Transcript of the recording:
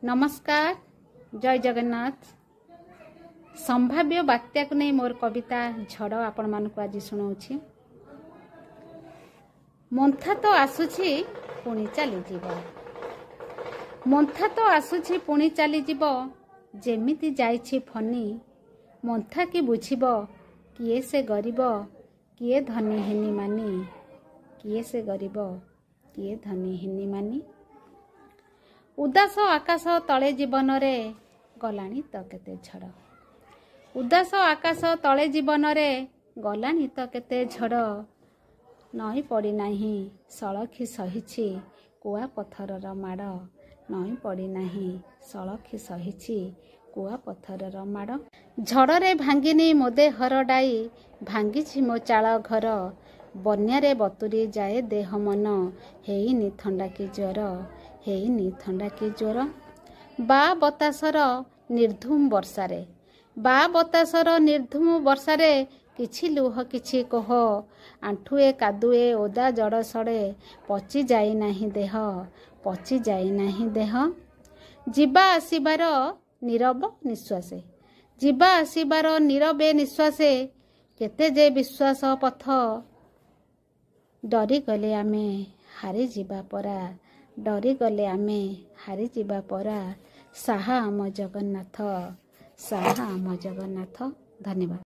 नमस्कार, जय जगन्नाथ। संभाव्य बात्या को नहीं मोर कविता झड़ आपण मानक आज शुणाऊँ। मंथा तो आसुछि पुणी चली जीव, मंथा तो आसुछि पुणी चली जीव, जेमिति जाइछि फनी। मंथा की बुझिब किए से गरीब, किए धनी हेनी मानी। किए से गरीब, किए धनी हेनी मानी। उदास आकाश तले जीवन रे गलानी तो केते झड़। उदास आकाश तले जीवन रे गलानी तो केते झड़। नई पड़ी नाही सलखी सहिछि कुआ पत्थरर माड़। नई पड़ी नाही सलखी सहिछि कुआ पत्थरर माड़। झड़रे भांगिनी मो देहर डाई, भांगिछि मो चाଳ घर। बन्यारे बतुरी जाए देह मन, हेइनी थंडा की ज्वर। हेइनी थंडा की ज्वर। बा बतासर निर्धूम वर्षारे, बा बतासर निर्धूम वर्षारे किछि लुह किछि कोह। आंठुए कादुए ओदा जड़ सड़े, पचि जाई नाही देह। पचि जाई नाही देह। जीवा आसिबार नीरव निश्वासे, जीवा आसिबार नीरवे निश्वासे, केते जे विश्वास पथ। डरी गले आमे हारी जीवा परा, डरी गले आमे हारी जीवा परा। साहा आम जगन्नाथ, साहा आम जगन्नाथ। धन्यवाद।